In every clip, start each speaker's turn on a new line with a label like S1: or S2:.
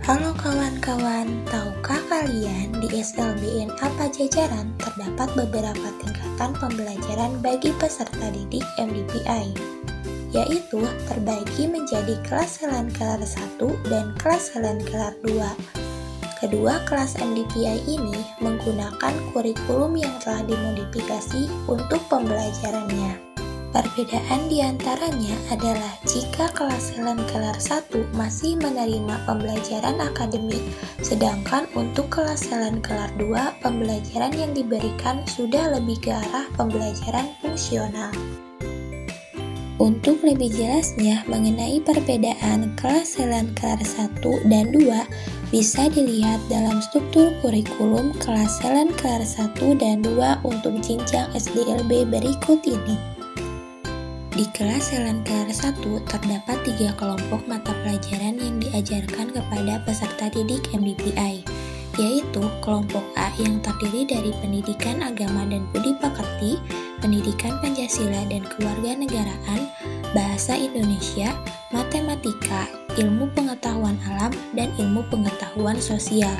S1: Halo kawan-kawan, tahukah kalian di SLBN Pajajaran terdapat beberapa tingkatan pembelajaran bagi peserta didik MDPI, yaitu terbagi menjadi kelas Helen Kelar 1 dan kelas Helen Kelar 2. Kedua kelas MDPI ini menggunakan kurikulum yang telah dimodifikasi untuk pembelajarannya. Perbedaan diantaranya adalah jika kelas Helen Kelar 1 masih menerima pembelajaran akademik, sedangkan untuk kelas Helen Kelar 2 pembelajaran yang diberikan sudah lebih ke arah pembelajaran fungsional. Untuk lebih jelasnya mengenai perbedaan kelas Helen Kelar 1 dan 2 bisa dilihat dalam struktur kurikulum kelas Helen Kelar 1 dan 2 untuk jenjang SDLB berikut ini. Di kelas Helen Kelar 1 terdapat 3 kelompok mata pelajaran yang diajarkan kepada peserta didik MDPI, yaitu kelompok A yang terdiri dari pendidikan agama dan budi pekerti, pendidikan Pancasila dan kewarganegaraan, bahasa Indonesia, matematika, ilmu pengetahuan alam, dan ilmu pengetahuan sosial.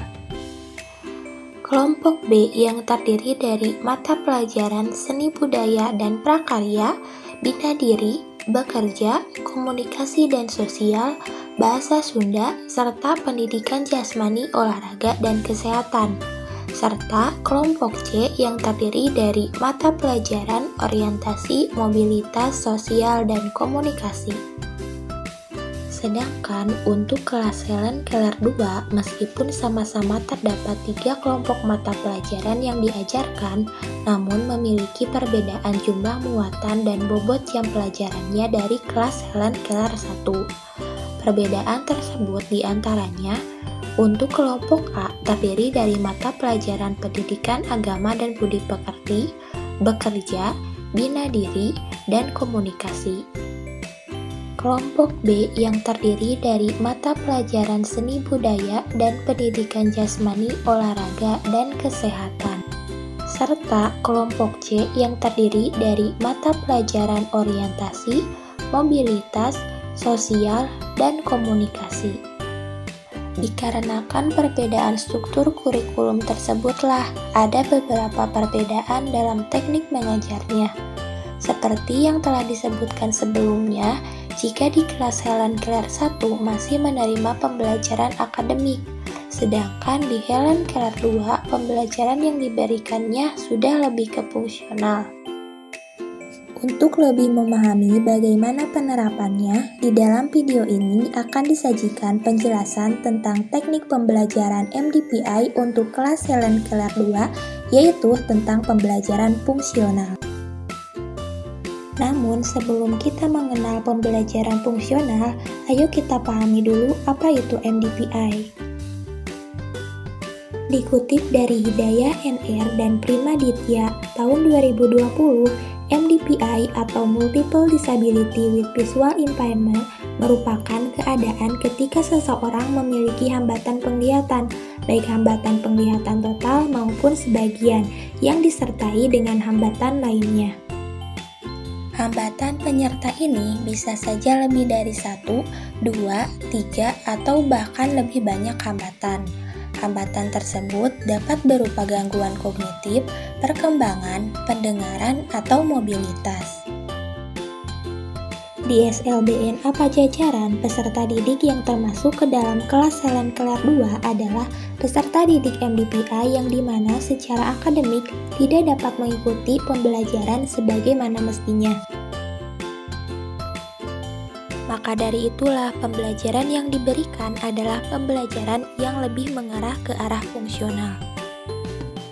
S1: Kelompok B yang terdiri dari mata pelajaran seni budaya dan prakarya, bina diri, bekerja, komunikasi dan sosial, bahasa Sunda, serta pendidikan jasmani, olahraga, dan kesehatan. Serta kelompok C yang terdiri dari mata pelajaran orientasi, mobilitas, sosial, dan komunikasi. Sedangkan untuk kelas Helen Kelar 2, meskipun sama-sama terdapat 3 kelompok mata pelajaran yang diajarkan, namun memiliki perbedaan jumlah muatan dan bobot jam pelajarannya dari kelas Helen Kelar 1. Perbedaan tersebut diantaranya, untuk kelompok A terdiri dari mata pelajaran pendidikan agama dan budi pekerti, bekerja, bina diri, dan komunikasi. Kelompok B yang terdiri dari mata pelajaran seni budaya dan pendidikan jasmani, olahraga, dan kesehatan. Serta kelompok C yang terdiri dari mata pelajaran orientasi, mobilitas, sosial, dan komunikasi. Dikarenakan perbedaan struktur kurikulum tersebutlah ada beberapa perbedaan dalam teknik mengajarnya. Seperti yang telah disebutkan sebelumnya, jika di kelas Helen Kelar 1 masih menerima pembelajaran akademik, sedangkan di Helen Kelar 2 pembelajaran yang diberikannya sudah lebih ke fungsional. Untuk lebih memahami bagaimana penerapannya, di dalam video ini akan disajikan penjelasan tentang teknik pembelajaran MDPI untuk kelas Helen Kelar 2, yaitu tentang pembelajaran fungsional. Namun sebelum kita mengenal pembelajaran fungsional, ayo kita pahami dulu apa itu MDPI. Dikutip dari Hidayah NR dan Prima Ditya tahun 2020, MDPI atau Multiple Disability with Visual Impairment merupakan keadaan ketika seseorang memiliki hambatan penglihatan, baik hambatan penglihatan total maupun sebagian, yang disertai dengan hambatan lainnya. Hambatan penyerta ini bisa saja lebih dari 1, 2, 3, atau bahkan lebih banyak hambatan. Hambatan tersebut dapat berupa gangguan kognitif, perkembangan, pendengaran, atau mobilitas. Di SLBN Pajajaran, peserta didik yang termasuk ke dalam kelas Helen Kelar 2 adalah peserta didik MDPI yang dimana secara akademik tidak dapat mengikuti pembelajaran sebagaimana mestinya. Maka dari itulah pembelajaran yang diberikan adalah pembelajaran yang lebih mengarah ke arah fungsional.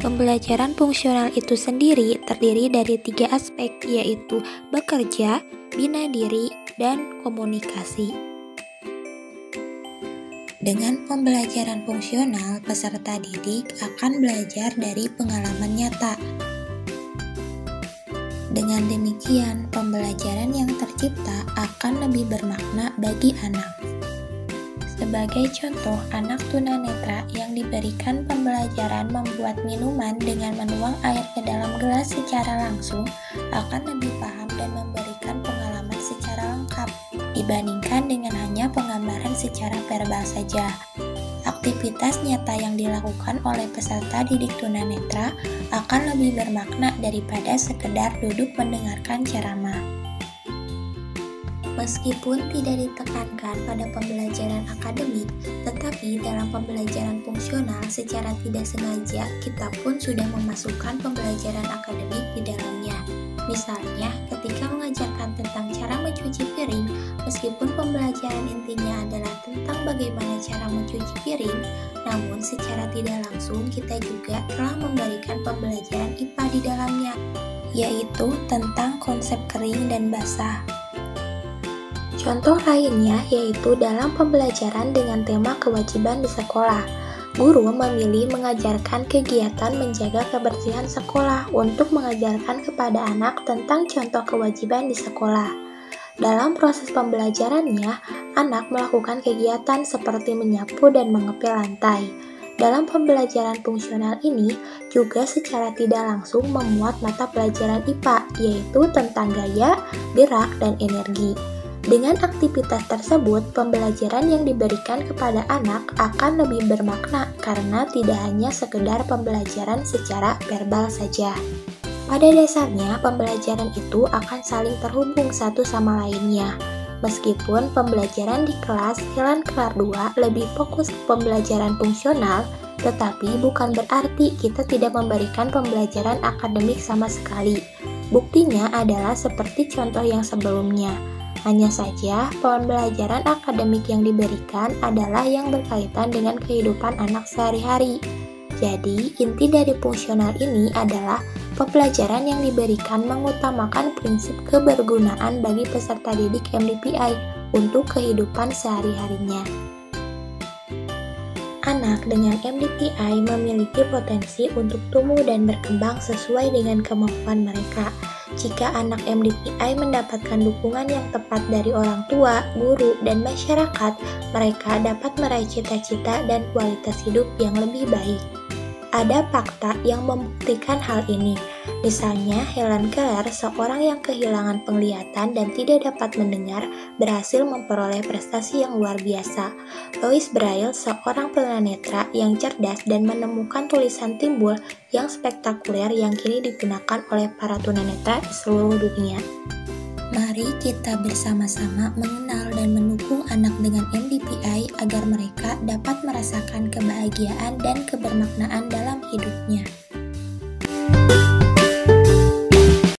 S1: Pembelajaran fungsional itu sendiri terdiri dari 3 aspek, yaitu bekerja, bina diri, dan komunikasi. Dengan pembelajaran fungsional, peserta didik akan belajar dari pengalaman nyata. Dengan demikian, pembelajaran yang tercipta akan lebih bermakna bagi anak. Sebagai contoh, anak tunanetra yang diberikan pembelajaran membuat minuman dengan menuang air ke dalam gelas secara langsung akan lebih paham dan memberikan pengalaman secara lengkap dibandingkan dengan hanya penggambaran secara verbal saja. aktivitas nyata yang dilakukan oleh peserta didik tunanetra akan lebih bermakna daripada sekedar duduk mendengarkan ceramah. Meskipun tidak ditekankan pada pembelajaran akademik, tetapi dalam pembelajaran fungsional secara tidak sengaja kita pun sudah memasukkan pembelajaran akademik di dalamnya. Misalnya, ketika mengajarkan tentang cara mencuci piring, meskipun pembelajaran intinya adalah tentang bagaimana cara mencuci piring, namun secara tidak langsung kita juga telah memberikan pembelajaran IPA di dalamnya, yaitu tentang konsep kering dan basah. Contoh lainnya yaitu dalam pembelajaran dengan tema kewajiban di sekolah. Guru memilih mengajarkan kegiatan menjaga kebersihan sekolah untuk mengajarkan kepada anak tentang contoh kewajiban di sekolah. Dalam proses pembelajarannya, anak melakukan kegiatan seperti menyapu dan mengepel lantai. Dalam pembelajaran fungsional ini juga secara tidak langsung memuat mata pelajaran IPA, yaitu tentang gaya, gerak, dan energi. Dengan aktivitas tersebut, pembelajaran yang diberikan kepada anak akan lebih bermakna karena tidak hanya sekedar pembelajaran secara verbal saja. Pada dasarnya, pembelajaran itu akan saling terhubung satu sama lainnya. Meskipun pembelajaran di kelas Helan Kelar 2 lebih fokus ke pembelajaran fungsional, tetapi bukan berarti kita tidak memberikan pembelajaran akademik sama sekali. Buktinya adalah seperti contoh yang sebelumnya. Hanya saja, pembelajaran akademik yang diberikan adalah yang berkaitan dengan kehidupan anak sehari-hari. Jadi, inti dari fungsional ini adalah pembelajaran yang diberikan mengutamakan prinsip kebergunaan bagi peserta didik MDPI untuk kehidupan sehari-harinya. Anak dengan MDPI memiliki potensi untuk tumbuh dan berkembang sesuai dengan kemampuan mereka. Jika anak MDPI mendapatkan dukungan yang tepat dari orang tua, guru, dan masyarakat, mereka dapat meraih cita-cita dan kualitas hidup yang lebih baik. Ada fakta yang membuktikan hal ini. Misalnya, Helen Keller, seorang yang kehilangan penglihatan dan tidak dapat mendengar, berhasil memperoleh prestasi yang luar biasa. Louis Braille, seorang tunanetra yang cerdas dan menemukan tulisan timbul yang spektakuler yang kini digunakan oleh para tunanetra di seluruh dunia. Mari kita bersama-sama mengenal dan mendukung anak dengan MDPI agar mereka dapat merasakan kebahagiaan dan kebermaknaan dalam hidupnya.